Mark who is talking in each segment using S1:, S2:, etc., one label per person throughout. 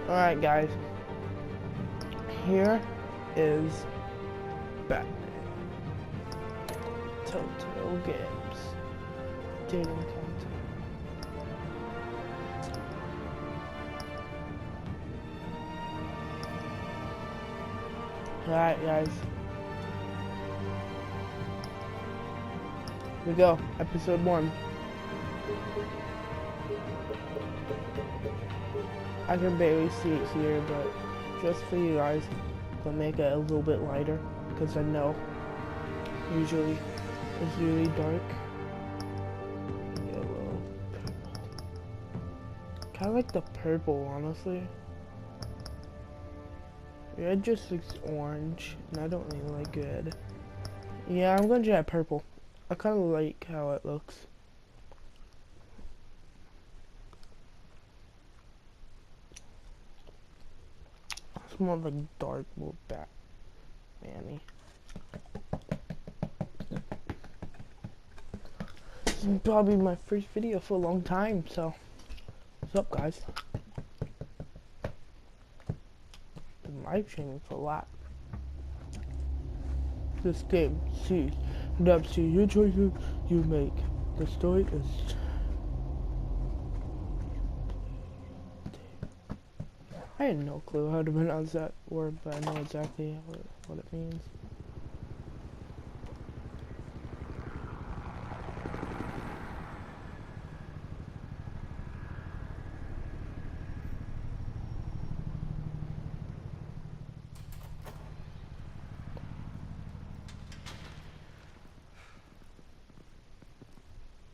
S1: Alright guys, here is Batman. Telltale Games. Dating content. Alright guys. Here we go, episode 1. I can barely see it here, but just for you guys, I'll make it a little bit lighter, because I know usually it's really dark. Yellow, purple. Kinda like the purple, honestly. Red just looks orange, and I don't really like red. Yeah, I'm gonna try purple. I kinda like how it looks. It's more like dark, more Batman-y. This is probably my first video for a long time, so what's up guys? Been live streaming for a lot. This game sees and up to your choices you make. The story is I had no clue how to pronounce that word, but I know exactly what it means.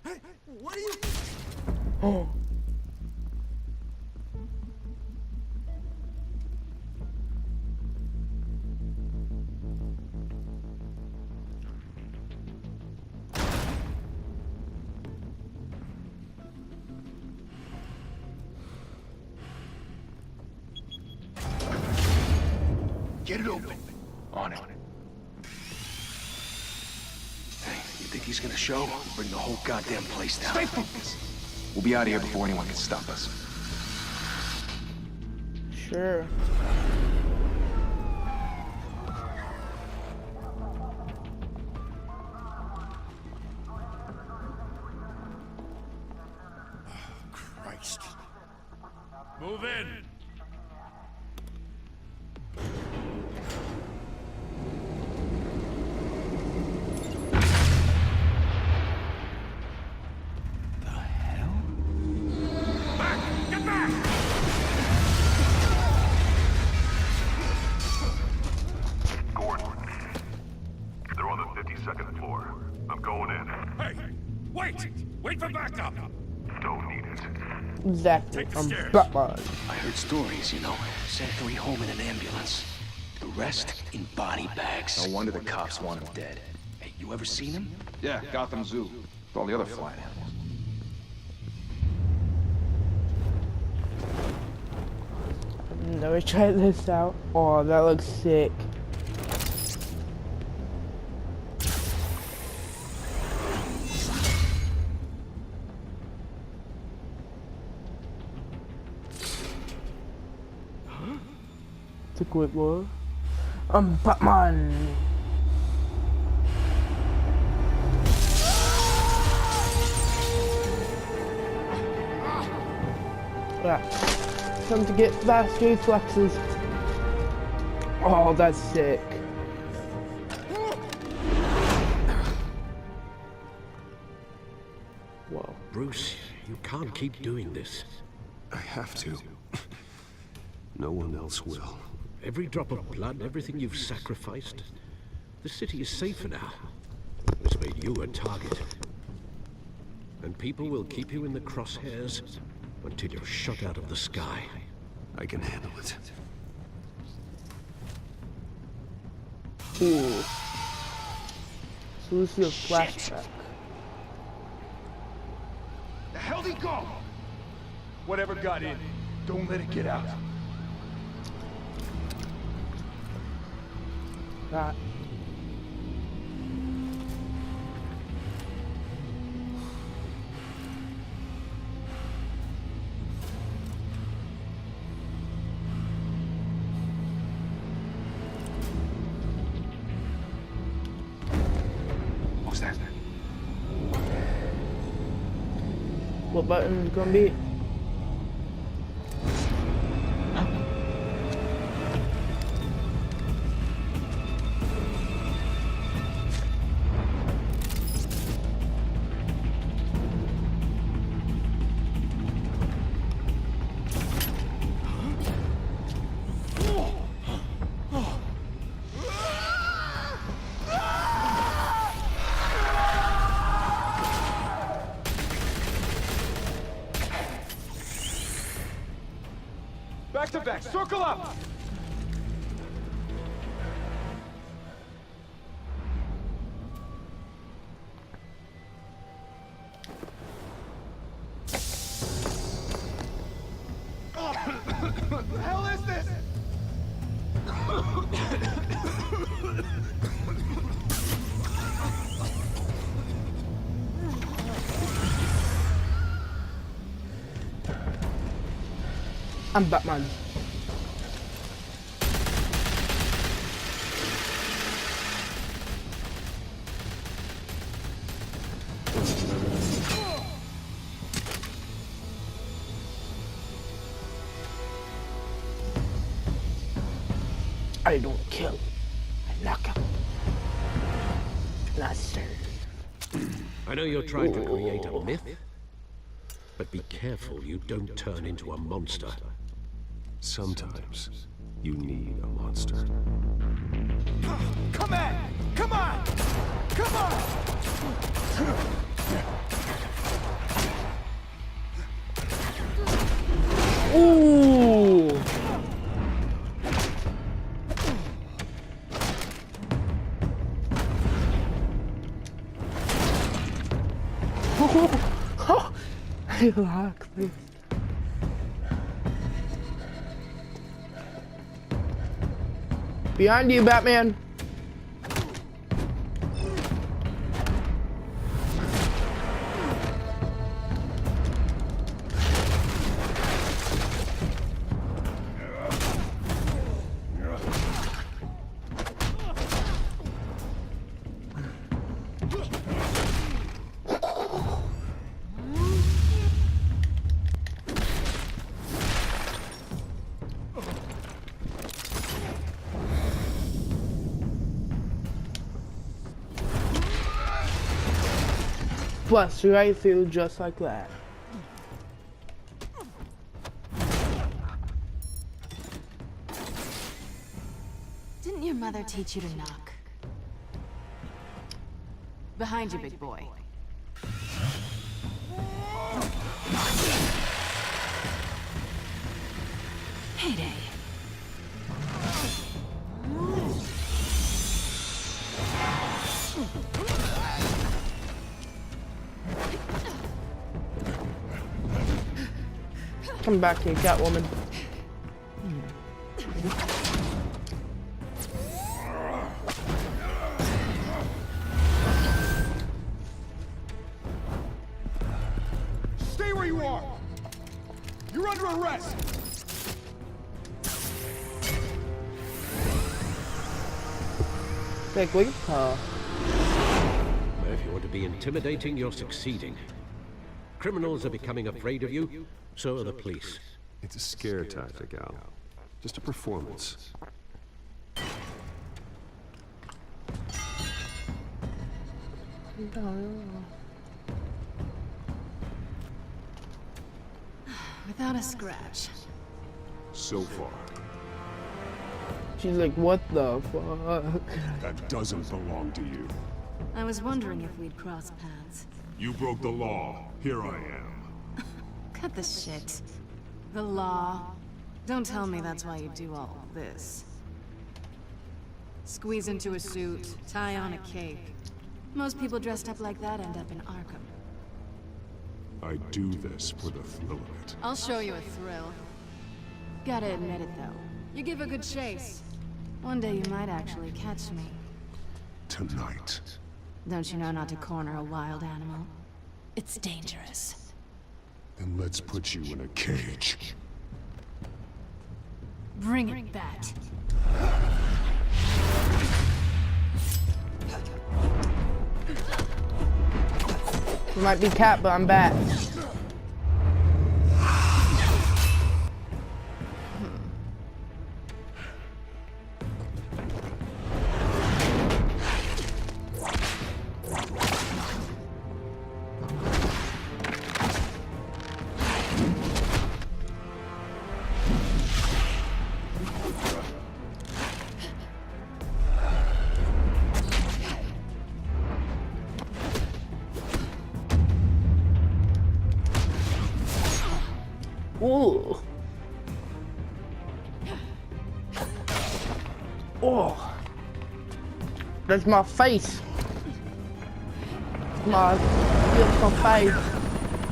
S2: Hey, what are you?
S1: Oh.
S2: Get it open.
S3: On it. Hey, you think he's gonna show? Bring the whole goddamn place down.
S2: Stay focused.
S3: We'll be out of here before anyone can stop us.
S1: Sure.
S2: Christ.
S4: Move in!
S2: The hell?
S4: Back! Get back!
S5: Gordon, they're on the 52nd floor. I'm going in.
S4: Hey! Wait! Wait for backup!
S5: Don't need it.
S1: Exactly.
S4: Take the
S1: I'm
S4: stairs.
S1: Batman.
S3: I heard stories, you know. Sent 3 home in an ambulance. The rest in body bags.
S6: No wonder the cops want him dead.
S3: Hey, you ever seen him?
S6: Yeah, Gotham Zoo. With all the other flying animals.
S1: I've never tried this out. Oh, that looks sick. It's a quick one. I'm Batman. Yeah. Time to get fast reflexes. Oh, that's sick. Whoa.
S7: Bruce, you can't keep doing this.
S2: I have to. No one else will.
S7: Every drop of blood, everything you've sacrificed. The city is safer now. It's made you a target. And people will keep you in the crosshairs until you're shot out of the sky.
S2: I can handle it.
S1: Ooh. So this is a flashback.
S3: The hell'd he go? Whatever got in, don't let it get out.
S1: That. What button is gonna be?
S6: Back to back, circle up! What the hell is this?
S1: I'm Batman. I don't kill, I knock him. Not serve.
S7: I know you're trying to create a myth, but be careful you don't turn into a monster.
S2: Sometimes you need a monster.
S6: Come on! Come on! Come on!
S1: Ooh! I like this. Behind you, Batman. Plus, right through just like that.
S8: Didn't your mother teach you to knock? Behind you, big boy. Heyday.
S1: Come back here, Catwoman.
S6: Stay where you are! You're under arrest!
S1: Like, wait,
S7: If you want to be intimidating, you're succeeding. Criminals are becoming afraid of you, so are the police.
S2: It's a scare tactic, Al. Just a performance.
S8: Without a scratch.
S2: So far.
S1: she's like, what the fuck?
S4: That doesn't belong to you.
S8: I was wondering if we'd cross paths.
S4: You broke the law. Here I am.
S8: Cut the shit. The law. Don't tell me that's why you do all this. Squeeze into a suit, tie on a cape. Most people dressed up like that end up in Arkham.
S4: I do this for the thrill of it.
S8: I'll show you a thrill. Gotta admit it, though. You give a good chase. One day you might actually catch me.
S4: Tonight.
S8: Don't you know not to corner a wild animal? It's dangerous.
S4: Then let's put you in a cage.
S8: Bring it, Bat.
S1: You might be Cat, but I'm Bat. Ooh. Oh. That's my face. My beautiful face.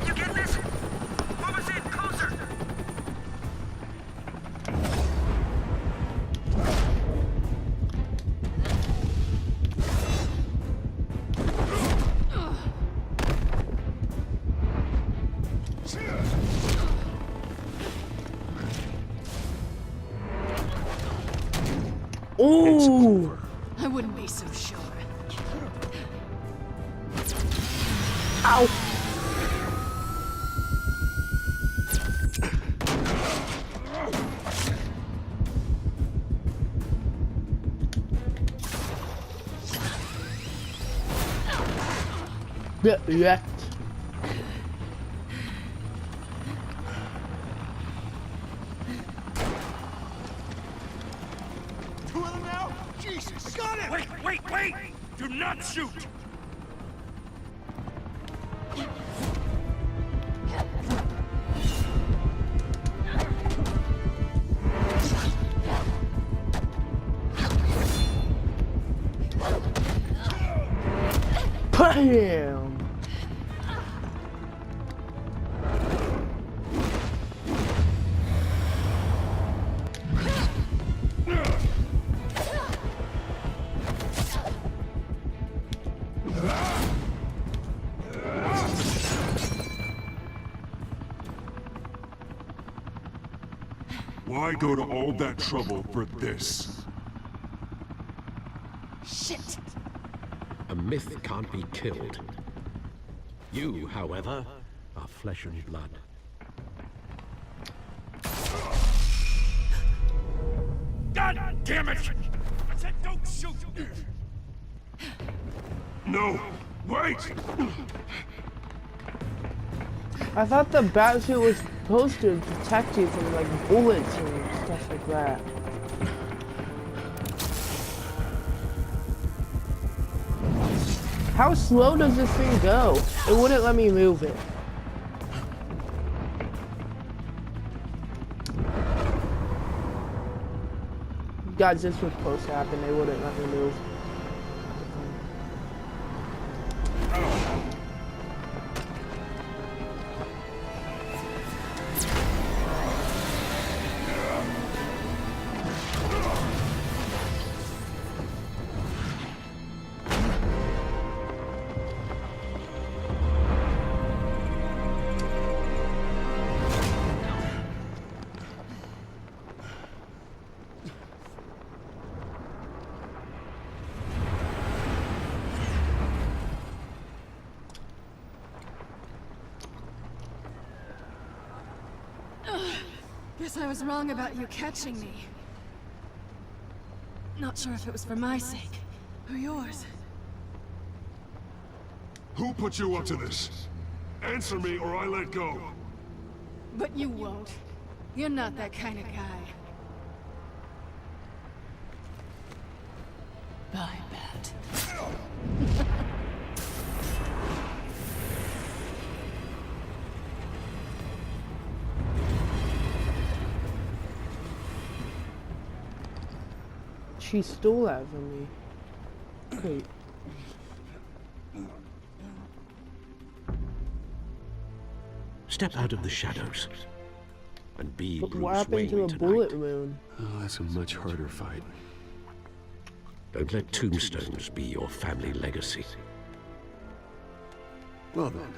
S9: You get this? Move us in closer.
S1: Ooh.
S8: I wouldn't be so sure.
S1: Ow. Get wrecked.
S6: Two of them now? Jesus! Got it!
S9: Wait! Do not shoot!
S1: Bam!
S4: Why go to all that trouble for this?
S8: Shit!
S7: A myth can't be killed. You, however, are flesh and blood.
S9: God damn it! I said don't shoot!
S4: No! Wait!
S1: I thought the batsuit was supposed to protect you from like bullets and stuff like that. How slow does this thing go? It wouldn't let me move it. Guys, this was supposed to happen. They wouldn't let me move.
S8: Guess I was wrong about you catching me. Not sure if it was for my sake, or yours.
S4: Who put you up to this? Answer me or I let go.
S8: But you won't. You're not that kind of guy. Bye, Bat.
S1: She stole that from me. Wait.
S7: Step out of the shadows and be
S1: But
S7: Bruce
S1: what happened
S7: Wayne
S1: to the
S7: tonight.
S1: bullet wound?
S2: Oh, that's a much harder fight.
S7: Don't let tombstones be your family legacy.
S2: Well then.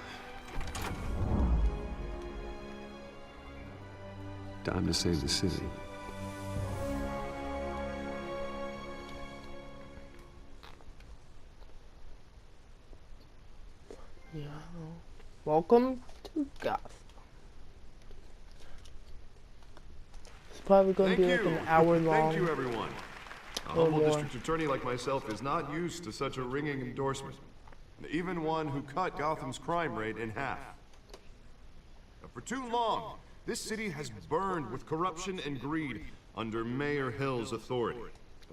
S2: Time to save the city.
S1: Yeah. Welcome to Gotham. It's probably going to be like an hour long.
S5: Thank you, everyone. A
S1: Or
S5: humble
S1: more.
S5: district attorney like myself is not used to such a ringing endorsement. Even one who cut Gotham's crime rate in half. For too long, this city has burned with corruption and greed under Mayor Hill's authority.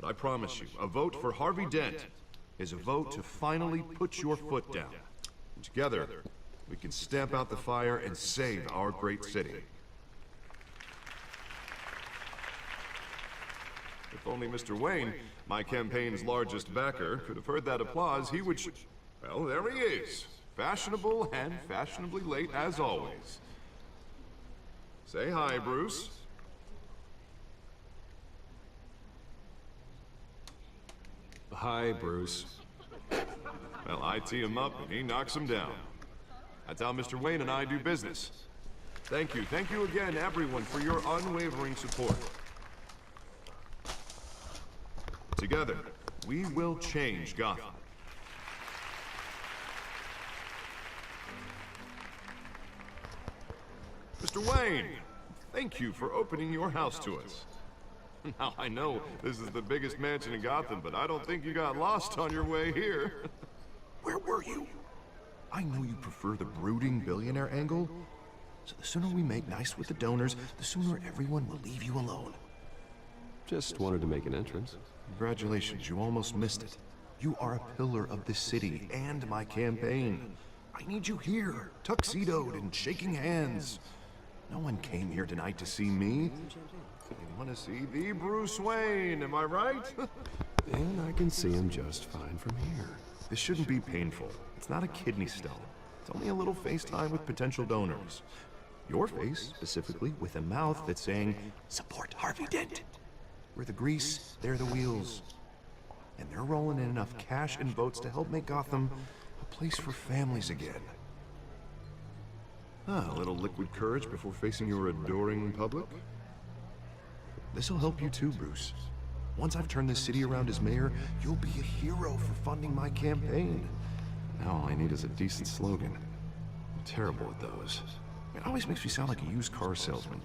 S5: But I promise you, a vote for Harvey Dent is a vote to finally put your foot down. Together, we can stamp out the fire and save our great city. If only Mr. Wayne, my campaign's largest backer, could have heard that applause, he would well, there he is. Fashionable and fashionably late as always. Say hi, Bruce.
S2: Hi, Bruce.
S5: Well, I tee him up and he knocks him down. That's how Mr. Wayne and I do business. Thank you again, everyone, for your unwavering support. Together, we will change Gotham. Mr. Wayne, thank you for opening your house to us. Now, I know this is the biggest mansion in Gotham, but I don't think you got lost on your way here.
S3: Where were you? I know you prefer the brooding billionaire angle, so the sooner we make nice with the donors, the sooner everyone will leave you alone.
S2: Just wanted to make an entrance.
S3: Congratulations, you almost missed it. You are a pillar of this city and my campaign. I need you here, tuxedoed and shaking hands. No one came here tonight to see me.
S5: They want to see the Bruce Wayne, am I right?
S2: And I can see him just fine from here.
S3: This shouldn't be painful. It's not a kidney stone. It's only a little FaceTime with potential donors. Your face, specifically, with a mouth that's saying, support Harvey Dent. We're the grease, they're the wheels. And they're rolling in enough cash and votes to help make Gotham a place for families again.
S5: A little liquid courage before facing your adoring public.
S3: This'll help you too, Bruce. Once I've turned this city around as mayor, you'll be a hero for funding my campaign.
S5: Now all I need is a decent slogan. I'm terrible at those.
S3: It always makes me sound like a used car salesman.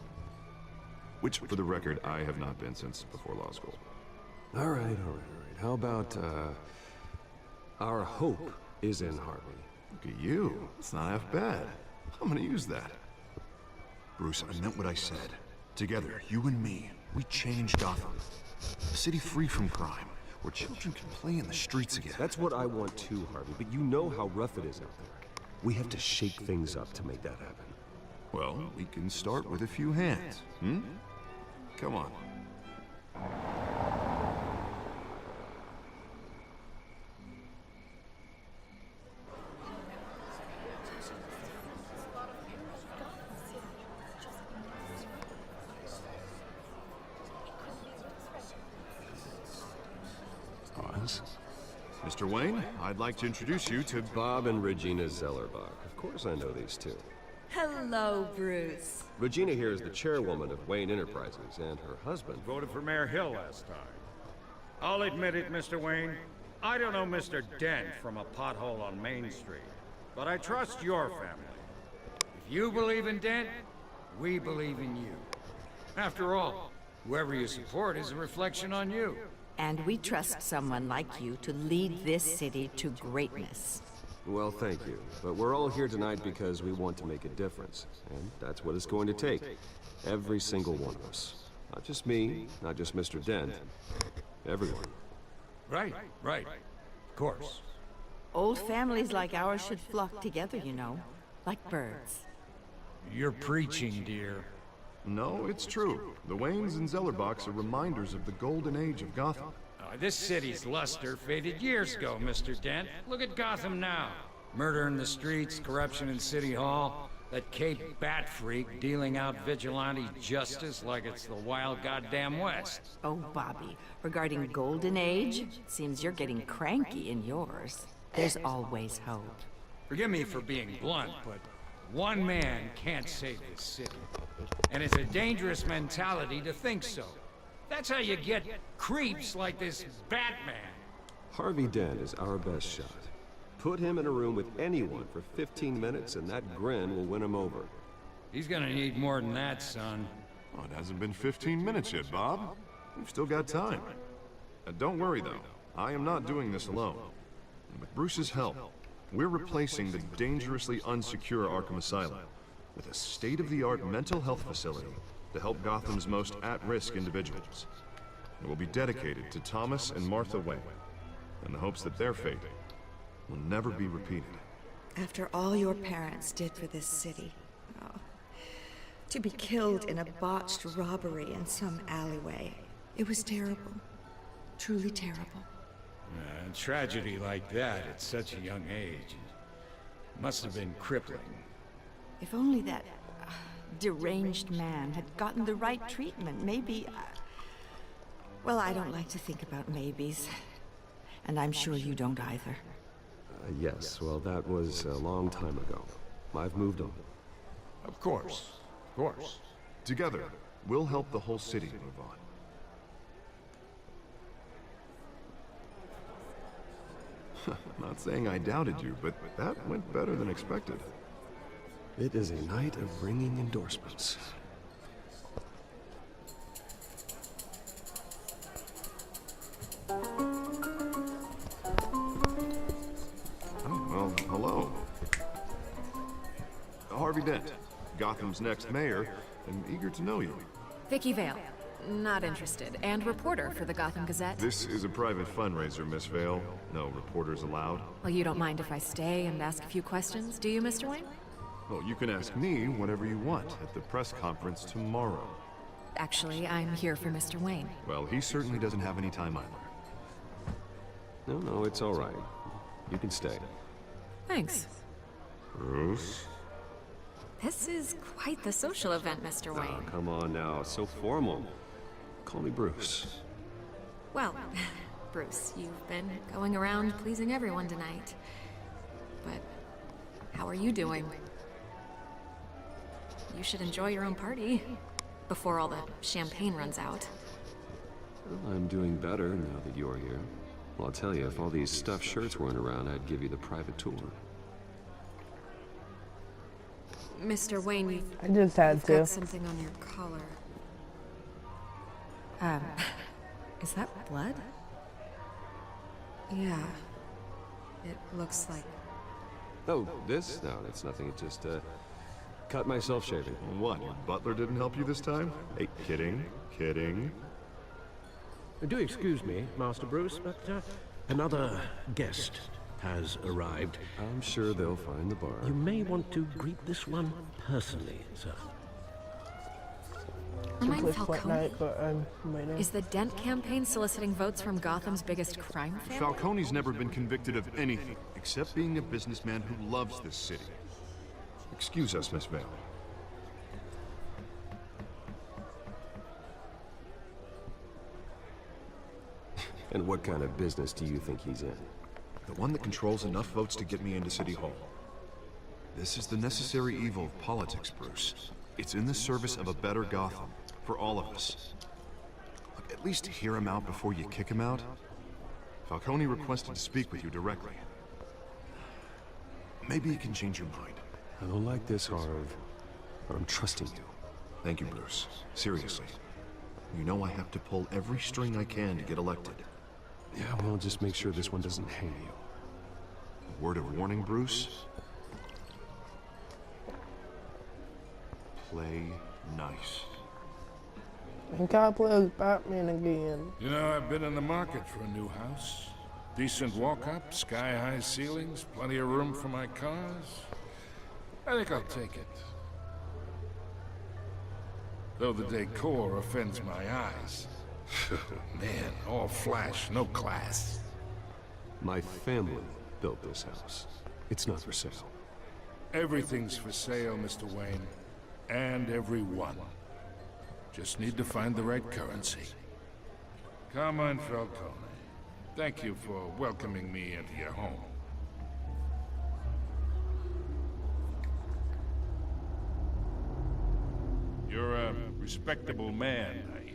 S5: Which, for the record, I have not been since before law school.
S2: All right. How about, our hope is in Harvey.
S5: Look at you. It's not half bad. I'm gonna use that.
S3: Bruce, I meant what I said. Together, you and me, we change Gotham. A city free from crime, where children can play in the streets again.
S2: That's what I want too, Harvey, but you know how rough it is out there. We have to shake things up to make that happen.
S5: Well, we can start with a few hands, hmm? Come on. Mr. Wayne, I'd like to introduce you to
S2: Bob and Regina Zellerbach. Of course I know these two.
S10: Hello, Bruce.
S2: Regina here is the chairwoman of Wayne Enterprises, and her husband...
S9: Voted for Mayor Hill last time. I'll admit it, Mr. Wayne. I don't know Mr. Dent from a pothole on Main Street, but I trust your family. If you believe in Dent, we believe in you. After all, whoever you support is a reflection on you.
S10: And we trust someone like you to lead this city to greatness.
S2: Well, thank you. But we're all here tonight because we want to make a difference. And that's what it's going to take. Every single one of us. Not just me, not just Mr. Dent. Everyone.
S9: Right. Of course.
S10: Old families like ours should flock together, you know. Like birds.
S9: You're preaching, dear.
S5: No, it's true. The Waynes and Zellerbachs are reminders of the golden age of Gotham.
S9: This city's luster faded years ago, Mr. Dent. Look at Gotham now. Murder in the streets, corruption in City Hall, that Cape Bat freak dealing out vigilante justice like it's the wild goddamn West.
S10: Oh, Bobby, regarding Golden Age, it seems you're getting cranky in yours. There's always hope.
S9: Forgive me for being blunt, but one man can't save this city. And it's a dangerous mentality to think so. That's how you get creeps like this Batman.
S2: Harvey Dent is our best shot. Put him in a room with anyone for 15 minutes and that grin will win him over.
S9: He's gonna need more than that, son.
S5: Oh, it hasn't been 15 minutes yet, Bob. We've still got time. Don't worry, though. I am not doing this alone. With Bruce's help, we're replacing the dangerously unsecure Arkham Asylum with a state-of-the-art mental health facility to help Gotham's most at-risk individuals. It will be dedicated to Thomas and Martha Wayne, in the hopes that their fate will never be repeated.
S11: After all your parents did for this city, to be killed in a botched robbery in some alleyway, It was terrible. Truly terrible.
S9: A tragedy like that at such a young age must have been crippling.
S10: If only that deranged man had gotten the right treatment, maybe... Well, I don't like to think about maybes. And I'm sure you don't either.
S2: Yes, well, that was a long time ago. I've moved on.
S9: Of course. Of course.
S5: Together, we'll help the whole city move on. Not saying I doubted you, but that went better than expected.
S2: It is a night of ringing endorsements.
S5: Oh, well, hello. Harvey Dent, Gotham's next mayor, and eager to know you.
S12: Vicky Vale. Not interested. And reporter for the Gotham Gazette.
S5: This is a private fundraiser, Miss Vale. No reporters allowed.
S12: Well, you don't mind if I stay and ask a few questions, do you, Mr. Wayne?
S5: Well, you can ask me whatever you want at the press conference tomorrow.
S12: Actually, I'm here for Mr. Wayne.
S5: Well, he certainly doesn't have any time either.
S2: No, it's all right. You can stay.
S12: Thanks.
S5: Bruce?
S12: This is quite the social event, Mr. Wayne.
S2: Oh, come on now. So formal. Call me Bruce.
S12: Well, Bruce, you've been going around pleasing everyone tonight. But how are you doing? You should enjoy your own party before all the champagne runs out.
S2: Well, I'm doing better now that you're here. Well, I'll tell you, if all these stuffed shirts weren't around, I'd give you the private tour.
S12: Mr. Wayne,
S1: I just had
S12: you've
S1: to.
S12: got something on your collar. Is that blood? Yeah. It looks like...
S2: Oh, this? No, it's nothing. It just, cut myself shaving.
S5: What, your butler didn't help you this time? Hey, kidding, kidding.
S7: Do excuse me, Master Bruce, but another guest has arrived.
S2: I'm sure they'll find the bar.
S7: You may want to greet this one personally, sir.
S12: Remind
S1: Fortnite, but I'm waiting.
S12: Is the Dent campaign soliciting votes from Gotham's biggest crime family?
S5: Falcone's never been convicted of anything, except being a businessman who loves this city. Excuse us, Miss Vale.
S2: And what kind of business do you think he's in?
S5: The one that controls enough votes to get me into City Hall. This is the necessary evil of politics, Bruce. It's in the service of a better Gotham, for all of us. Look, at least hear him out before you kick him out. Falcone requested to speak with you directly. Maybe he can change your mind.
S2: I don't like this, Harv, but I'm trusting you.
S5: Thank you, Bruce. Seriously. You know I have to pull every string I can to get elected.
S2: Yeah, well, just make sure this one doesn't hang you.
S5: Word of warning, Bruce? Play nice.
S1: I gotta play as Batman again.
S9: You know, I've been in the market for a new house. Decent walk-up, sky-high ceilings, plenty of room for my cars. I think I'll take it. Though the decor offends my eyes. Man, all flash, no class.
S2: My family built this house. It's not for sale.
S9: Everything's for sale, Mr. Wayne. And everyone. Just need to find the right currency. Come on, Falcone. Thank you for welcoming me into your home. You're a respectable man, I hear.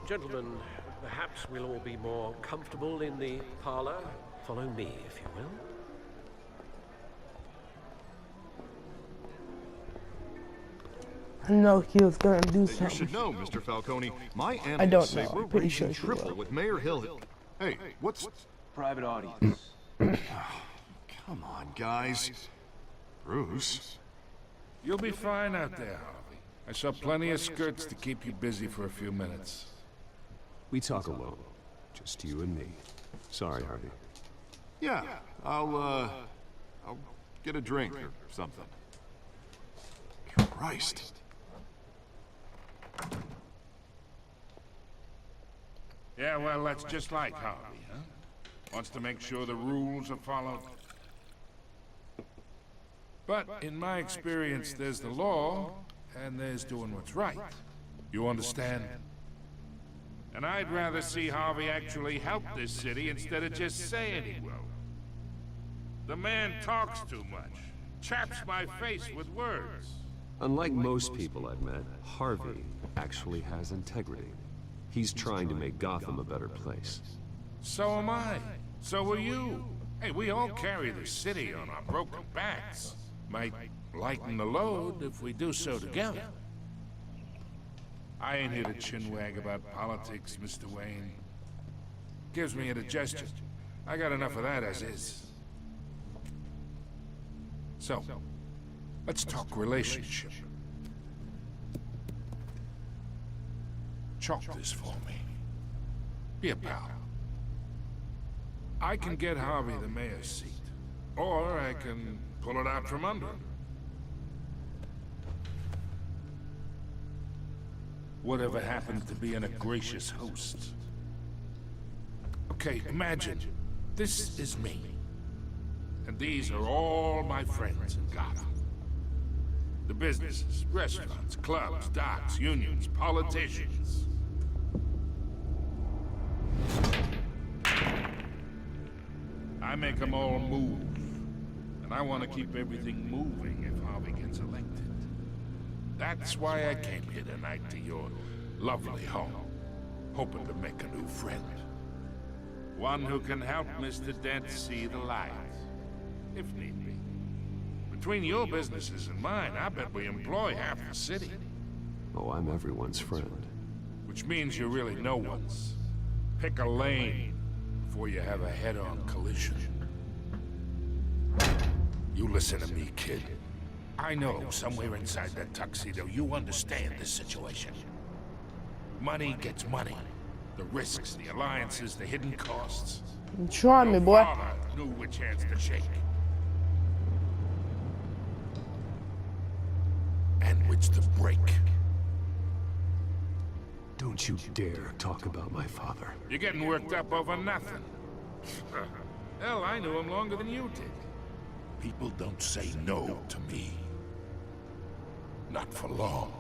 S7: Gentlemen, perhaps we'll all be more comfortable in the parlor. Follow me, if you will.
S1: I know he was gonna do
S5: You
S1: something.
S5: should know, Mr. Falcone. My
S1: I
S5: animals
S1: don't
S5: say
S1: know.
S5: we're
S1: I'm pretty
S5: raging
S1: sure she
S5: triple
S1: will.
S5: with Mayor Hill. Hey, what's...
S6: Private audience.
S5: Come on, guys. Bruce?
S9: You'll be fine out there, Harvey. I saw plenty of skirts to keep you busy for a few minutes.
S2: We talk alone. Just you and me. Sorry, Harvey.
S5: Yeah, I'll get a drink or something. Christ.
S13: Yeah, well, that's just like Harvey, huh? Wants to make sure the rules are followed. But in my experience, there's the law, and there's doing what's right. You understand? And I'd rather see Harvey actually help this city instead of just saying he will. The man talks too much. Chaps my face with words.
S2: Unlike most people I've met, Harvey actually has integrity. He's trying to make Gotham a better place.
S13: So am I. So are you. Hey, we all carry the city on our broken backs. Might lighten the load if we do so together. I ain't here to chinwag about politics, Mr. Wayne. Gives me indigestion. I got enough of that as is. So, let's talk relationship. Chalk this for me. Be a pal. I can get Harvey the mayor's seat, or I can pull it out from under him. Whatever happens to being a gracious host. Okay, imagine, this is me. And these are all my friends in Gotham. The businesses, restaurants, clubs, docks, unions, politicians. I make them all move. And I want to keep everything moving if Harvey gets elected. That's why I came here tonight to your lovely home, hoping to make a new friend. One who can help Mr. Dent see the light, if need be. Between your businesses and mine, I bet we employ half the city.
S2: Oh, I'm everyone's friend.
S13: Which means you're really no one's. Pick a lane before you have a head-on collision. You listen to me, kid. I know somewhere inside that tuxedo you understand this situation. Money gets money. The risks, the alliances, the hidden costs.
S1: Try me,
S13: Your
S1: boy.
S13: father knew which hands to shake. And which to break.
S2: Don't you dare talk about my father.
S13: You're getting worked up over nothing. Hell, I knew him longer than you did. People don't say no to me. Not for long.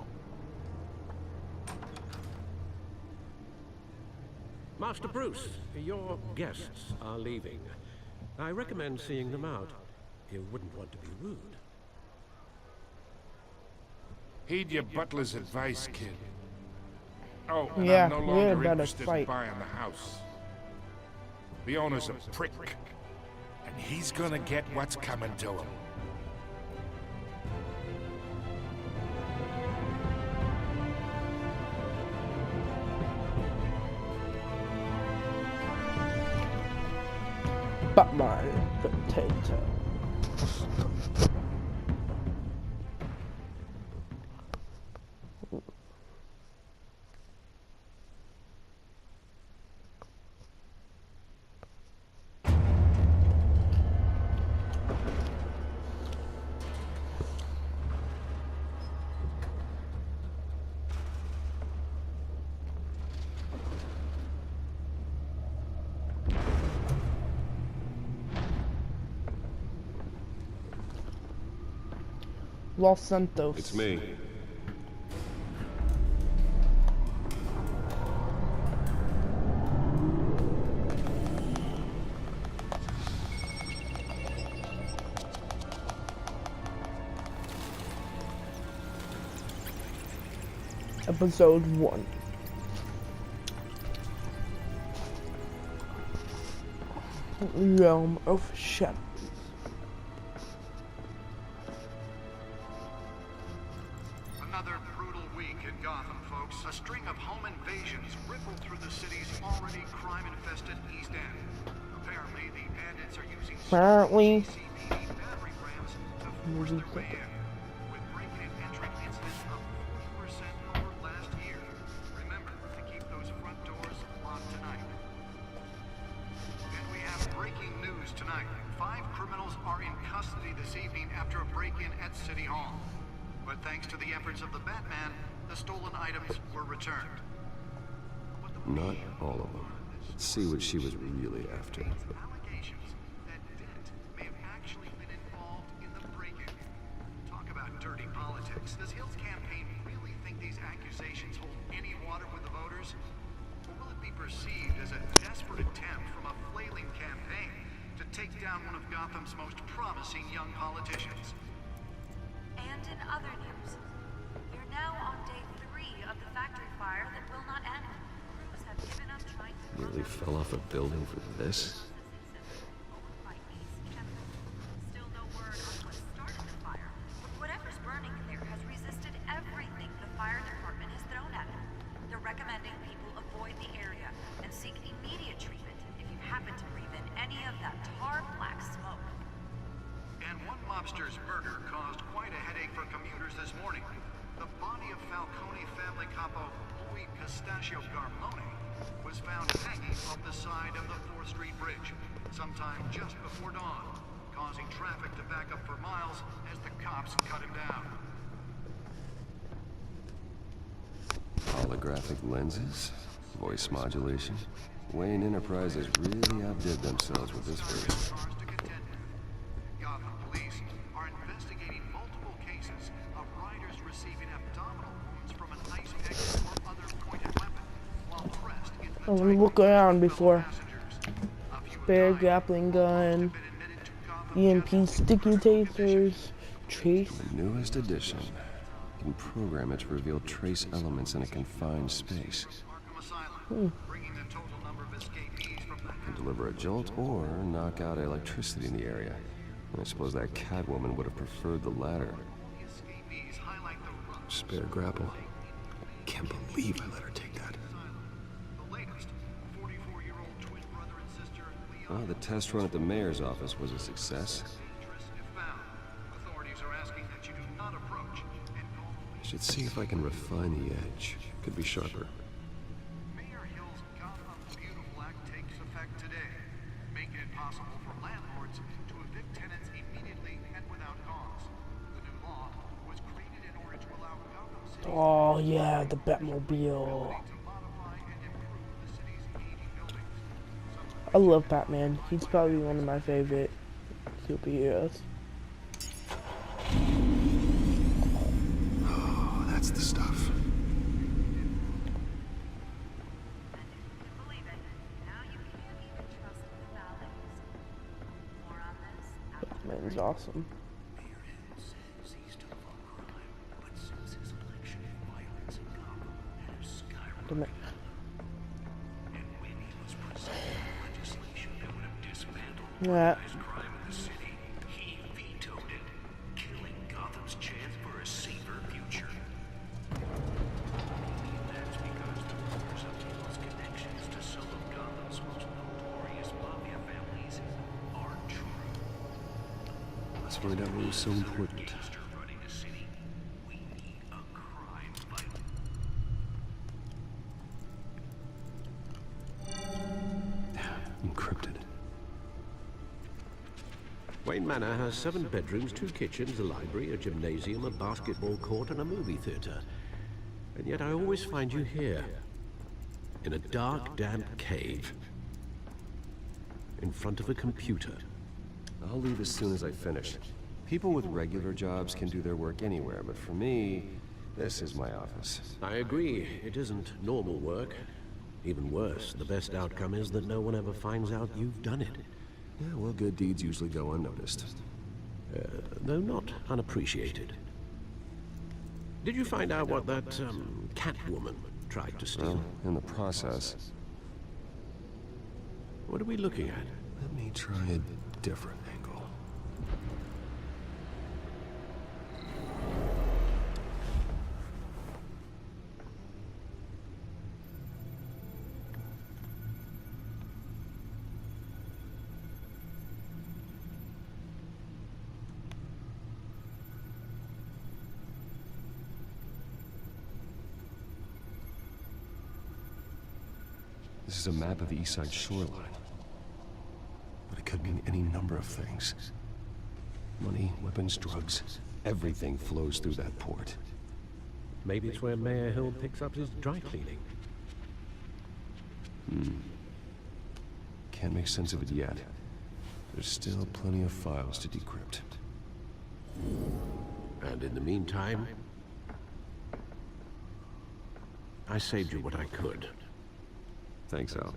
S7: Master Bruce, your guests are leaving. I recommend seeing them out. You wouldn't want to be rude.
S13: Heed your butler's advice, kid. Oh, and
S1: Yeah,
S13: I'm no
S1: we're
S13: longer
S1: about to
S13: interested in
S1: fight.
S13: buying the house. The owner's a prick, and he's gonna get what's coming to him.
S1: Batman potato. Los Santos.
S2: It's me.
S1: Episode 1. Realm of Shadows.
S6: Another brutal week in Gotham, folks. A string of home invasions rippled through the city's already crime-infested East End. Apparently, the bandits are using
S1: Apparently.
S6: CPD battery rams to force their way in, with break-in and entry incidents up 40% over last year. Remember to keep those front doors locked tonight. And we have breaking news tonight. night, 5 criminals are in custody this evening after a break-in at City Hall. But thanks to the efforts of the Batman, the stolen items were returned.
S2: Not all of them. Let's see what she was really after.
S6: Allegations that Dent may have actually been involved in the break-in. Talk about dirty politics. Does Hill's campaign really think these accusations hold any water with the voters? Or will it be perceived as a desperate attempt from a flailing campaign to take down one of Gotham's most promising young politicians?
S14: And in other news, we're now on day 3 of the factory fire that will not end. Crews have given up trying to...
S2: Nearly fell off a building for this?
S14: Still no word on what started the fire, but whatever's burning in there has resisted everything the fire department has thrown at it. They're recommending people avoid the area and seek immediate treatment if you happen to breathe in any of that tar black smoke.
S6: And one mobster's murder caused quite a headache for commuters this morning. The body of Falcone family capo Louis Pistachio Garmone was found hanging off the side of the 4th Street Bridge sometime just before dawn, causing traffic to back up for miles as the cops cut him down.
S2: Holographic lenses? Voice modulation? Wayne Enterprises really outdid themselves with this version.
S6: Gotham police are investigating multiple cases of riders receiving abdominal wounds from an ice pick or other pointed weapon while pressed into the
S1: I want to look around before. Spare grappling gun, EMP sticky tasers, trace.
S2: The newest edition. You can program it to reveal trace elements in a confined space. Can deliver a jolt or knock out electricity in the area. And I suppose that Catwoman would have preferred the latter. Spare grapple. Can't believe I let her take that. Oh, the test run at the mayor's office was a success. I should see if I can refine the edge. Could be sharper.
S6: Mayor Hill's Gotham Beautiful Act takes effect today, making it possible for landlords to evict tenants immediately and without cause. The new law was created in order to allow Gotham City
S1: Oh yeah, the Batmobile. I love Batman. He's probably one of my favorite superheroes.
S2: Oh, that's the stuff.
S1: Batman's awesome. Yeah.
S7: He vetoed it, killing Gotham's chance for a safer future. That's because the rumors of Hill's connections to some of Gotham's most notorious mafia families are true.
S2: Let's find out what was so important.
S7: Running the city, we need a crime fighter.
S2: Encrypted.
S7: Wayne Manor has 7 bedrooms, 2 kitchens, a library, a gymnasium, a basketball court, and a movie theater. And yet I always find you here, in a dark, damp cave, in front of a computer.
S2: I'll leave as soon as I finish. People with regular jobs can do their work anywhere, but for me, this is my office.
S7: I agree, it isn't normal work. Even worse, the best outcome is that no one ever finds out you've done it.
S2: Yeah, well, good deeds usually go unnoticed.
S7: Though not unappreciated. Did you find out what that, Catwoman tried to steal?
S2: Well, in the process.
S7: What are we looking at?
S2: Let me try a different angle. This is a map of the East Side shoreline. But It could mean any number of things. Money, weapons, drugs, everything flows through that port.
S7: Maybe it's where Mayor Hill picks up his dry cleaning.
S2: Can't make sense of it yet. There's still plenty of files to decrypt.
S7: And in the meantime, I saved you what I could.
S2: Thanks, Al.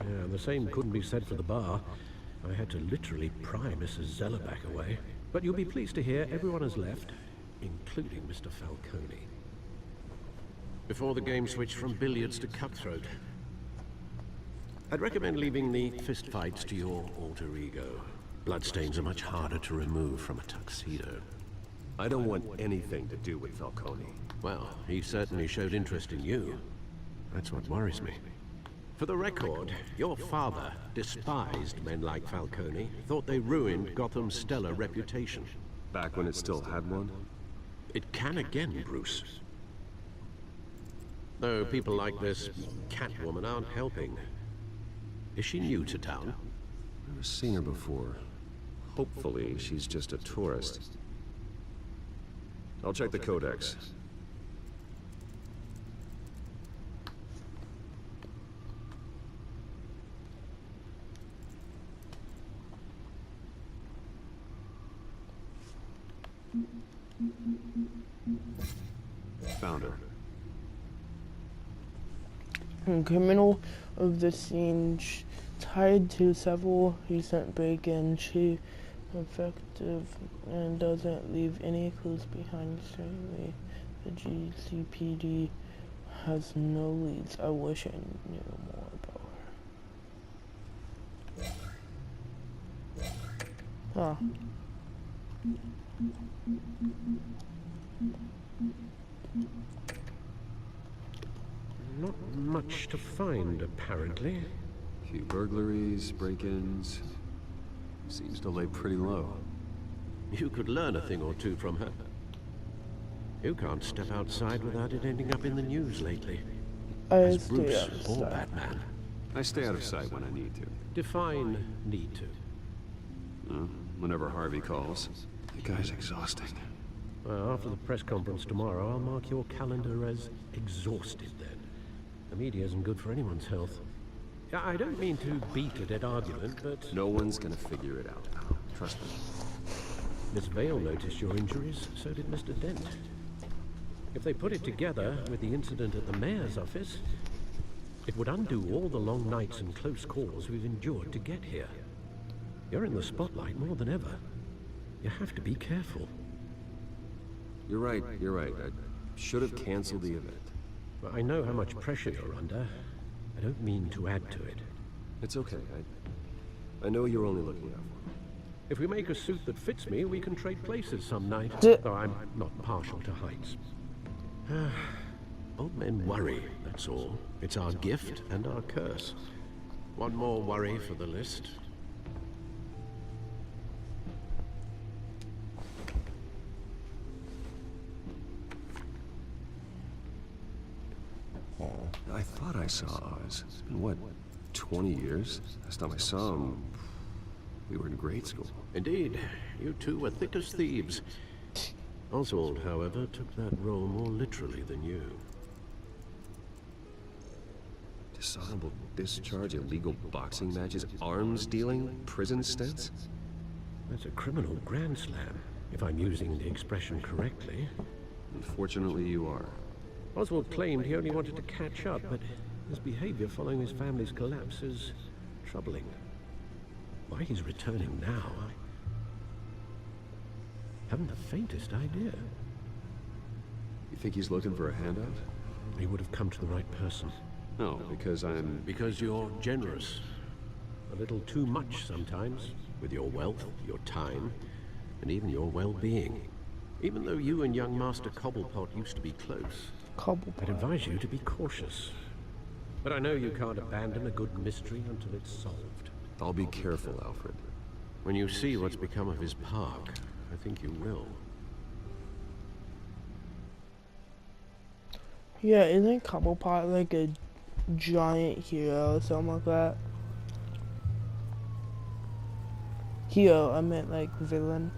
S7: Yeah, the same couldn't be said for the bar. I had to literally pry Mrs. Zellerback away. But you'll be pleased to hear everyone has left, including Mr. Falcone. Before the game switched from billiards to cutthroat. I'd recommend leaving the fistfights to your alter ego. Bloodstains are much harder to remove from a tuxedo.
S2: I don't want anything to do with Falcone.
S7: Well, he certainly showed interest in you. That's what worries me. For the record, your father despised men like Falcone, thought they ruined Gotham's stellar reputation.
S2: Back when it still had one?
S7: It can again, Bruce. Though people like this Catwoman aren't helping. Is she new to town?
S2: Never seen her before. Hopefully, she's just a tourist. I'll check the codex. Found her.
S1: A criminal of the scene tied to several recent break-ins. She effective and doesn't leave any clues behind. Certainly, the GCPD has no leads. I wish I knew more about her. Huh.
S7: Not much to find, apparently.
S2: Few burglaries, break-ins. Seems to lay pretty low.
S7: You could learn a thing or two from her. You can't step outside without it ending up in the news lately. As Bruce or Batman.
S2: I stay out of sight when I need to.
S7: Define need to.
S2: Whenever Harvey calls. The guy's exhausting.
S7: Well, after the press conference tomorrow, I'll mark your calendar as exhausted then. The media isn't good for anyone's health. I don't mean to beat a dead argument, but...
S2: No one's gonna figure it out, pal. Trust me.
S7: Miss Vale noticed your injuries, so did Mr. Dent. If they put it together with the incident at the mayor's office, it would undo all the long nights and close calls we've endured to get here. You're in the spotlight more than ever. You have to be careful.
S2: You're right. I should have canceled the event.
S7: Well, I know how much pressure you're under. I don't mean to add to it.
S2: It's okay. I know you're only looking out for me.
S7: If we make a suit that fits me, we can trade places some night. Though I'm not partial to heights. Old men worry, that's all. It's our gift and our curse. One more worry for the list.
S2: I thought I saw Oz. It's been, what, 20 years? Last time I saw him, we were in grade school.
S7: Indeed. You two were thick as thieves. Oswald, however, took that role more literally than you.
S2: Dishonorable discharge, illegal boxing matches, arms dealing, prison stints?
S7: That's a criminal grand slam, if I'm using the expression correctly.
S2: Unfortunately, you are.
S7: Oswald claimed he only wanted to catch up, but his behavior following his family's collapse is troubling. Why he's returning now, I haven't the faintest idea.
S2: You think he's looking for a handout?
S7: He would have come to the right person.
S2: No, because
S7: Because you're generous. A little too much sometimes, with your wealth, your time, and even your well-being. Even though you and young Master Cobblepot used to be close. I'd advise you to be cautious. But I know you can't abandon a good mystery until it's solved.
S2: I'll be careful, Alfred.
S7: When you see what's become of his park, I think you will.
S1: Yeah, isn't Cobblepot like a giant hero or something like that? Hero, I meant like villain.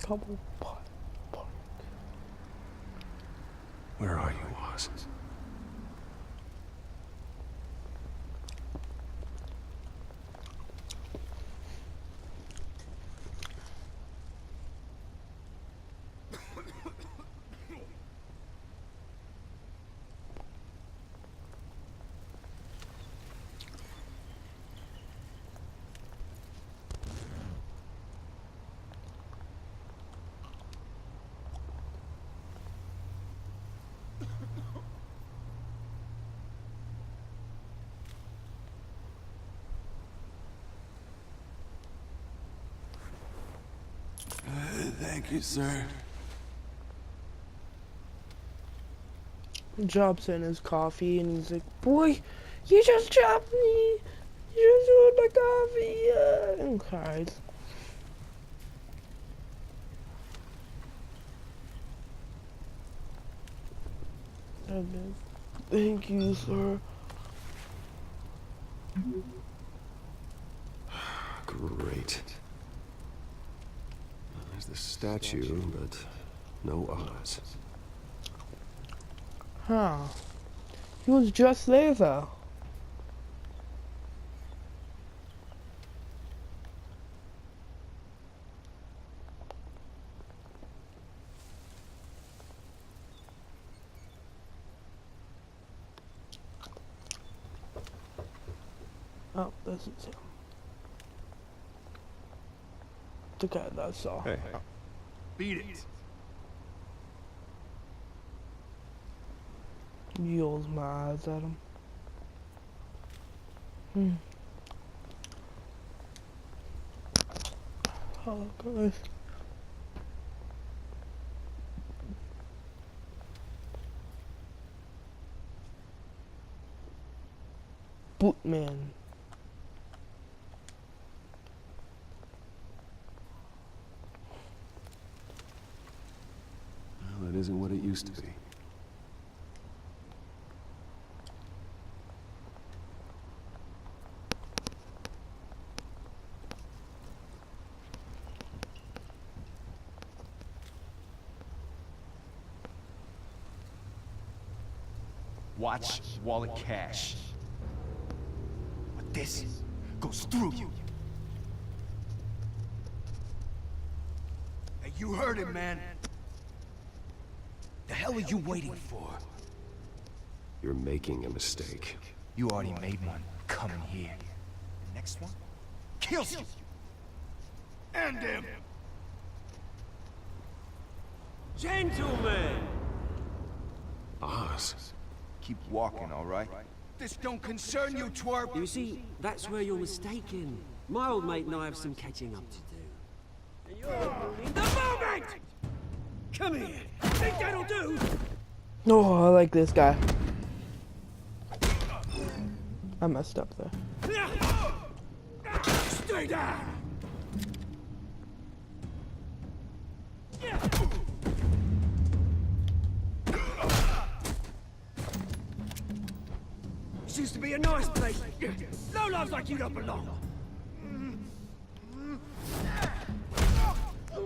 S1: Couple park.
S2: Where are you, Oz?
S5: Thank you, sir.
S1: Drops in his coffee and he's like, boy, you just dropped me. You just ruined my coffee. And cries. Thank you, sir.
S2: Great. There's the statue, but no Oz.
S1: Huh. He was just there, though. Oh, this is him. The guy that I saw.
S2: Hey.
S5: Beat it.
S1: Yells my eyes at him. Oh, gosh. Bootman.
S2: Well, it isn't what it used to be.
S15: Watch wallet cash. But this goes through you. Hey, you heard him, man. The hell are you waiting for?
S2: You're making a mistake.
S15: You already made one coming here. The next one kills you. And him.
S16: Gentlemen!
S2: Oz.
S15: Keep walking, all right? This don't concern you, twerp.
S16: You see, that's where you're mistaken. My old mate and I have some catching up to do. And you're ruining the moment! Come here! Think that'll do?
S1: Oh, I like this guy. I messed up there.
S16: Stay down! This used to be a nice place. No loves like you don't belong.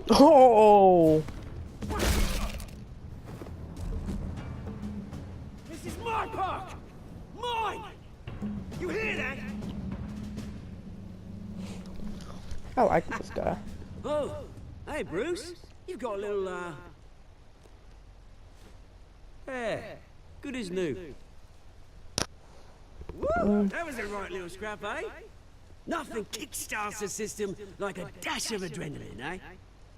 S1: Oh!
S16: This is my park! Mine! You hear that?
S1: I like this guy.
S16: Oh, hey Bruce. You've got a little, yeah, good as new. Woo! That was a right little scrap, eh? Nothing kickstarts the system like a dash of adrenaline, eh?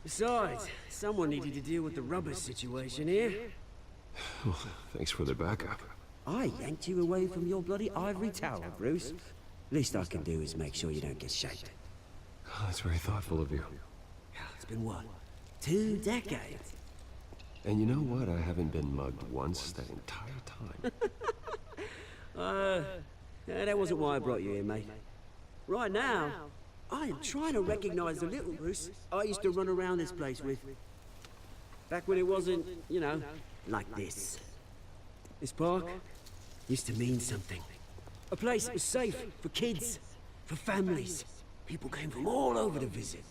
S16: Besides, someone needed to deal with the rubber situation here.
S2: Well, thanks for the backup.
S16: I yanked you away from your bloody ivory tower, Bruce. Least I can do is make sure you don't get shaped.
S2: Oh, that's very thoughtful of you.
S16: It's been what? 2 decades?
S2: And you know what? I haven't been mugged once that entire time.
S16: Yeah, that wasn't why I brought you here, mate. Right now, I am trying to recognize the little Bruce I used to run around this place with. Back when it wasn't, you know, like this. This park used to mean something. A place that was safe for kids, for families. People came from all over to visit.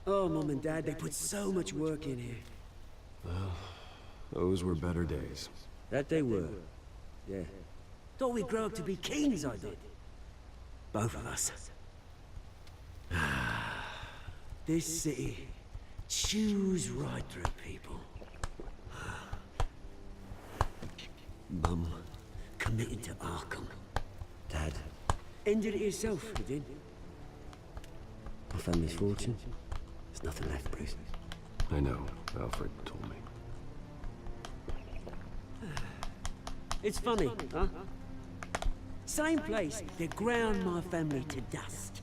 S16: Oh, Mum and Dad, they put so much work in here.
S2: Well, those were better days.
S16: That they were. Yeah. Thought we'd grow up to be kings, I did. Both of us. This city chews right through people. Mum committed to Arkham. Dad ended it yourself, you did. My family's fortune. There's nothing left, Bruce.
S2: I know. Alfred told me.
S16: It's funny, huh? Same place that ground my family to dust.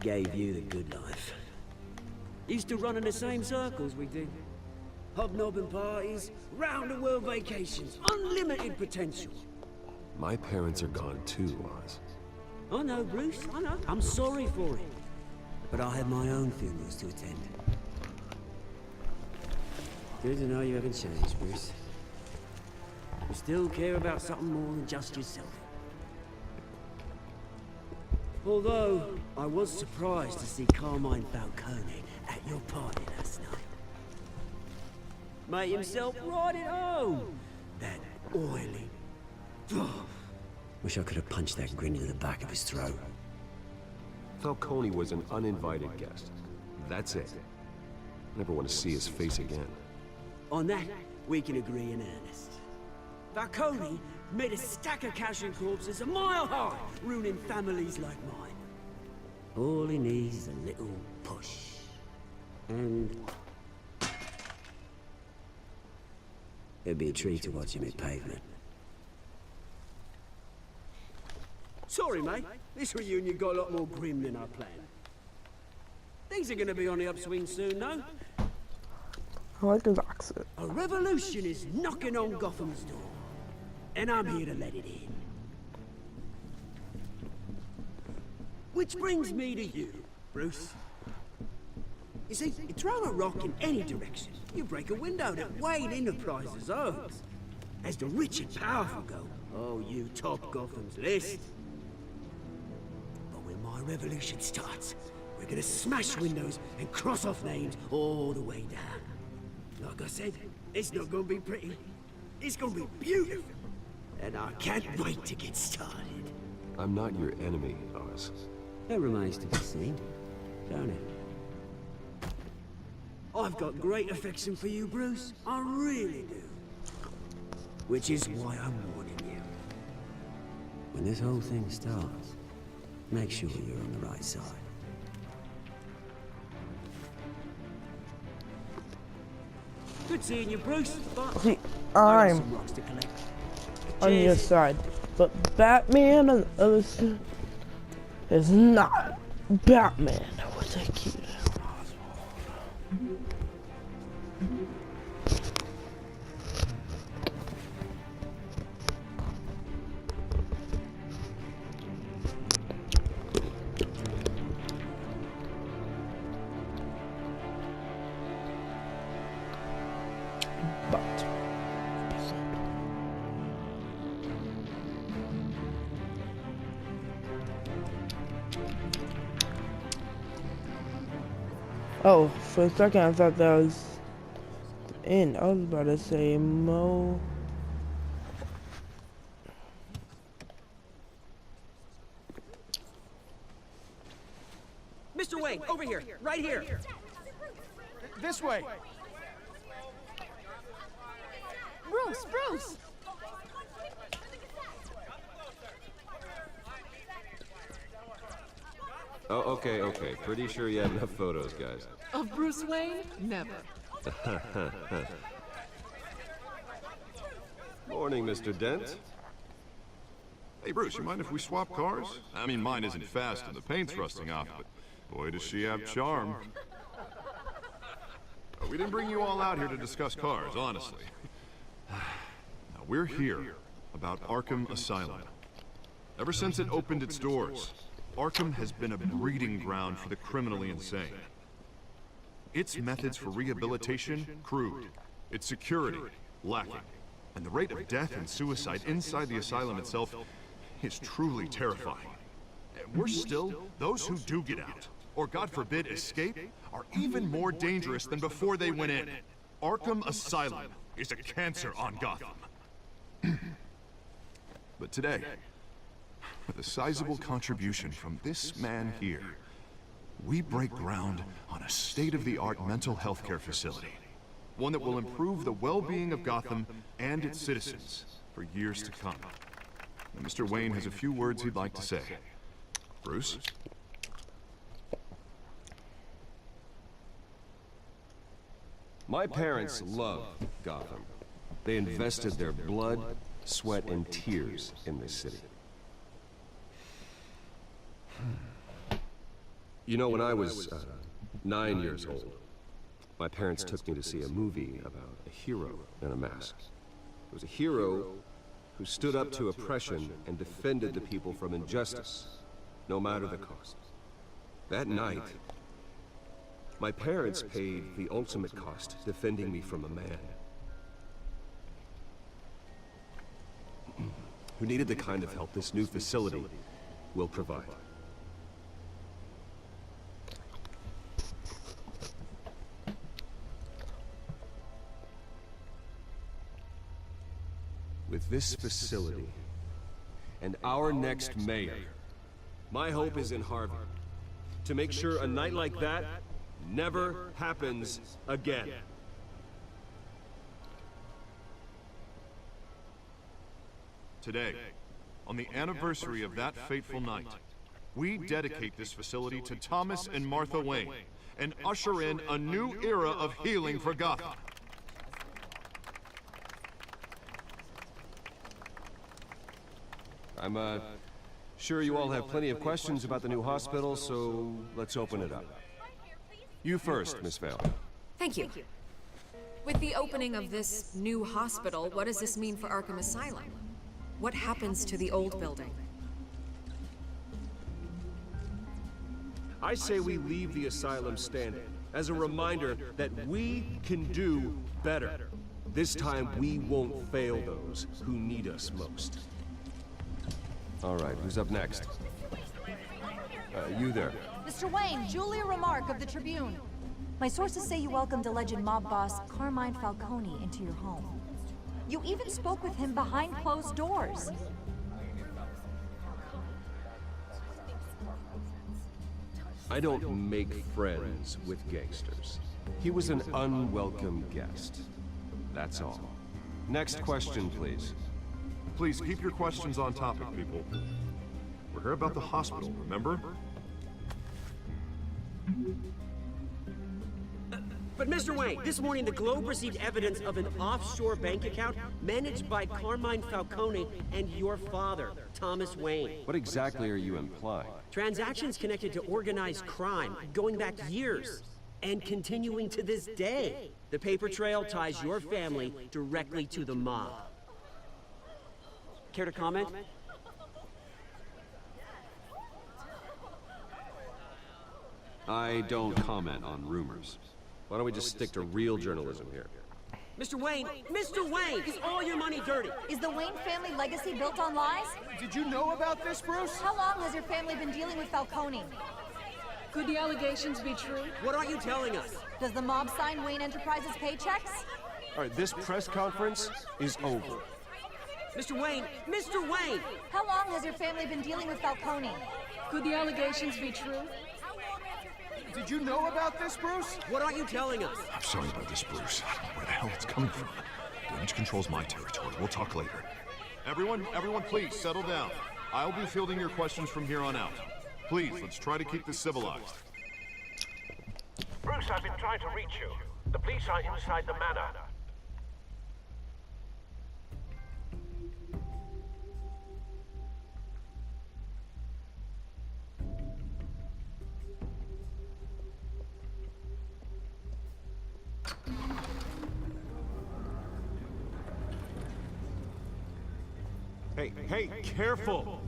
S16: Gave you the good life. Used to run in the same circles we did. Hobnobbing parties, round-the-world vacations, unlimited potential.
S2: My parents are gone too, Oz.
S16: I know, Bruce, I know. I'm sorry for it. But I have my own funerals to attend. Good to know you haven't changed, Bruce. You still care about something more than just yourself. Although, I was surprised to see Carmine Falcone at your party last night. Made himself right at home. That oily... Wish I could have punched that grin into the back of his throat.
S2: Falcone was an uninvited guest. That's it. Never want to see his face again.
S16: On that, we can agree in earnest. Falcone made a stack of cash and corpses a mile high, ruining families like mine. All he needs is a little push. And... it'd be a treat to watch him hit pavement. Sorry, mate. This reunion got a lot more grim than I planned. Things are gonna be on the upswing soon, no?
S1: I like his accent.
S16: A revolution is knocking on Gotham's door. And I'm here to let it in. Which brings me to you, Bruce. You see, you throw a rock in any direction, you break a window that Wayne Enterprises owns. As the rich and powerful go, oh, you top Gotham's list. But when my revolution starts, we're gonna smash windows and cross off names all the way down. Like I said, it's not gonna be pretty. It's gonna be beautiful. And I can't wait to get started.
S2: I'm not your enemy, Oz.
S16: That remains to be seen, don't it? I've got great affection for you, Bruce. I really do. Which is why I'm warning you. When this whole thing starts, make sure you're on the right side. Good seeing you, Bruce, but
S1: See,
S16: I got
S1: I'm
S16: some rocks to collect.
S1: on your
S16: Cheers.
S1: side, but Batman on the other side is not Batman. What's that cute? Oh, for a second I thought that was the end. I was about to say Mo.
S16: Mr. Wayne, over here, right here.
S15: This way.
S8: Bruce!
S2: Oh, okay. Pretty sure you have enough photos, guys.
S17: Of Bruce Wayne? Never.
S2: Morning, Mr. Dent.
S5: Hey, Bruce, you mind if we swap cars? I mean, mine isn't fast and the paint's rusting off, but boy, does she have charm. We didn't bring you all out here to discuss cars, honestly. Now, we're here about Arkham Asylum. Ever since it opened its doors, Arkham has been a breeding ground for the criminally insane. Its methods for rehabilitation, crude. Its security, lacking. And the rate of death and suicide inside the asylum itself is truly terrifying. And worse still, those who do get out, or God forbid escape, are even more dangerous than before they went in. Arkham Asylum is a cancer on Gotham. But today, with a sizable contribution from this man here, we break ground on a state-of-the-art mental health care facility. One that will improve the well-being of Gotham and its citizens for years to come. And Mr. Wayne has a few words he'd like to say. Bruce?
S2: My parents love Gotham. They invested their blood, sweat, and tears in this city. You know, when I was 9 years old, my parents took me to see a movie about a hero in a mask. It was a hero who stood up to oppression and defended the people from injustice, no matter the cost. That night, my parents paid the ultimate cost defending me from a man who needed the kind of help this new facility will provide. With this facility and our next mayor, my hope is in Harvey, to make sure a night like that never happens again.
S5: Today, on the anniversary of that fateful night, we dedicate this facility to Thomas and Martha Wayne and usher in a new era of healing for Gotham.
S2: I'm sure you all have plenty of questions about the new hospital, so let's open it up. You first, Miss Vale.
S12: Thank you. With the opening of this new hospital, what does this mean for Arkham Asylum? What happens to the old building?
S2: I say we leave the asylum standing, as a reminder that we can do better. This time we won't fail those who need us most. All right, who's up next? You there.
S18: Mr. Wayne, Julia Remark of the Tribune. My sources say you welcomed alleged mob boss Carmine Falcone into your home. You even spoke with him behind closed doors.
S2: I don't make friends with gangsters. He was an unwelcome guest. That's all. Next question, please.
S5: Please keep your questions on topic, people. We're here about the hospital, remember?
S16: But Mr. Wayne, this morning the Globe received evidence of an offshore bank account managed by Carmine Falcone and your father, Thomas Wayne.
S2: What exactly are you implying?
S16: Transactions connected to organized crime, going back years, and continuing to this day. The paper trail ties your family directly to the mob. Care to comment?
S2: I don't comment on rumors. Why don't we just stick to real journalism here?
S16: Mr. Wayne, is all your money dirty?
S18: Is the Wayne family legacy built on lies?
S6: Did you know about this, Bruce?
S18: How long has your family been dealing with Falcone?
S17: Could the allegations be true?
S16: What aren't you telling us?
S18: Does the mob sign Wayne Enterprises paychecks?
S2: All right, this press conference is over.
S16: Mr. Wayne!
S18: How long has your family been dealing with Falcone?
S17: Could the allegations be true?
S6: Did you know about this, Bruce?
S16: What aren't you telling us?
S3: I'm sorry about this, Bruce. I don't know where the hell it's coming from. Damage control's my territory. We'll talk later.
S5: Everyone please settle down. I'll be fielding your questions from here on out. Please, let's try to keep this civilized.
S19: Bruce, I've been trying to reach you. The police are inside the manor.
S2: Hey, careful!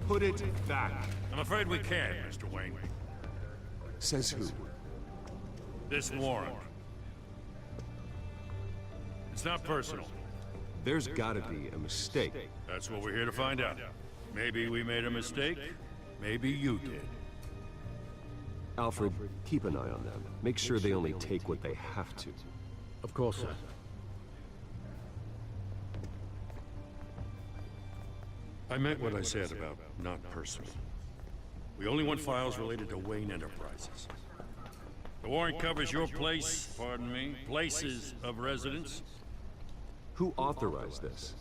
S2: Put it back.
S9: I'm afraid we can't, Mr. Wayne.
S2: Says who?
S9: This warrant. It's not personal.
S2: There's gotta be a mistake.
S9: That's what we're here to find out. Maybe we made a mistake. Maybe you did.
S2: Alfred, keep an eye on them. Make sure they only take what they have to.
S7: Of course, sir.
S9: I meant what I said about not personal. We only want files related to Wayne Enterprises. The warrant covers your place, pardon me, places of residence.
S2: Who authorized this?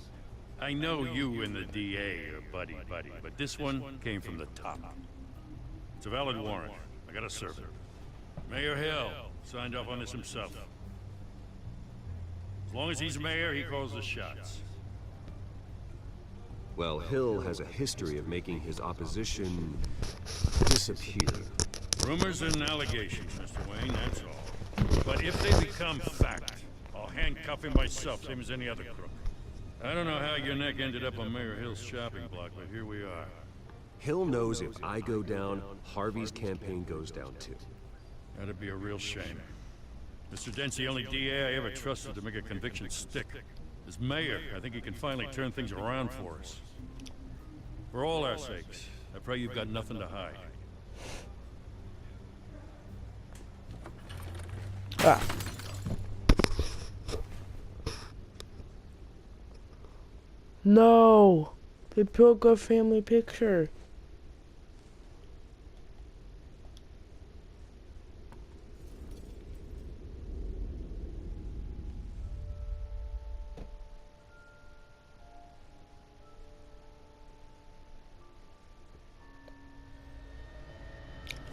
S9: I know you and the DA are buddy-buddy, but this one came from the top. It's a valid warrant. I gotta serve it. Mayor Hill signed off on this himself. As long as he's mayor, he calls the shots.
S2: Well, Hill has a history of making his opposition disappear.
S9: Rumors and allegations, Mr. Wayne, that's all. But if they become fact, I'll handcuff him myself, same as any other crook. I don't know how your neck ended up on Mayor Hill's shopping block, but here we are.
S2: Hill knows if I go down, Harvey's campaign goes down too.
S9: That'd be a real shame. Mr. Dent's the only DA I ever trusted to make a conviction stick. As mayor, I think he can finally turn things around for us. For all our sakes, I pray you've got nothing to hide.
S1: Ah. No! They broke our family picture.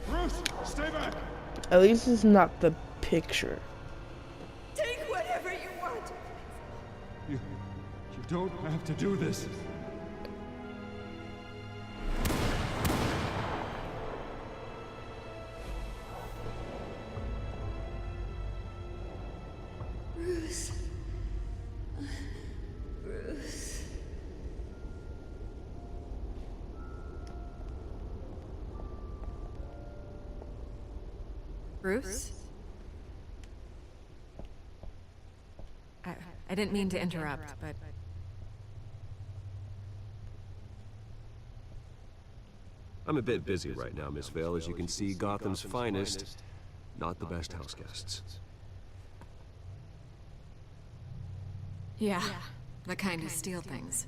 S4: Bruce, stay back!
S1: At least it's not the picture.
S10: Take whatever you want.
S4: You don't have to do this.
S10: Bruce. Bruce.
S12: Bruce? I didn't mean to interrupt, but...
S2: I'm a bit busy right now, Miss Vale. As you can see, Gotham's finest, not the best house guests.
S12: Yeah, the kind who steal things.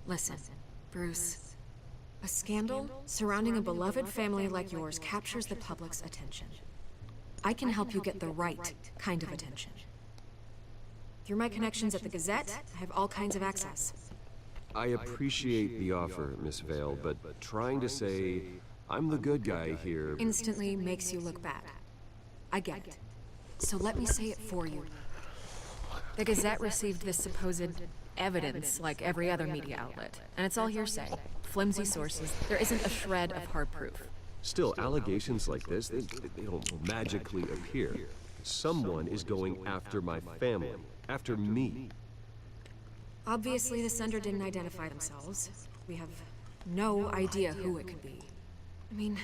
S12: Listen, Bruce. A scandal surrounding a beloved family like yours captures the public's attention. I can help you get the right kind of attention. Through my connections at the Gazette, I have all kinds of access.
S2: I appreciate the offer, Miss Vale, but trying to say I'm the good guy here
S12: Instantly makes you look bad. I get it. So let me say it for you. The Gazette received this supposed evidence like every other media outlet, and it's all hearsay. Flimsy sources. There isn't a shred of hard proof.
S2: Still, allegations like this, they don't magically appear. Someone is going after my family, after me.
S12: Obviously, the sender didn't identify themselves. We have no idea who it could be. I mean,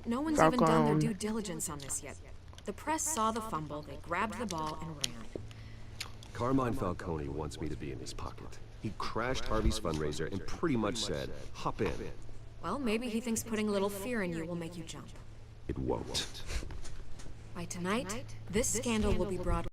S12: no one's even done their due diligence on this yet. The press saw the fumble, they grabbed the ball and ran.
S2: Carmine Falcone wants me to be in his pocket. He crashed Harvey's fundraiser and pretty much said, hop in.
S12: Well, maybe he thinks putting a little fear in you will make you jump.
S2: It won't.
S12: By tonight, this scandal will be brought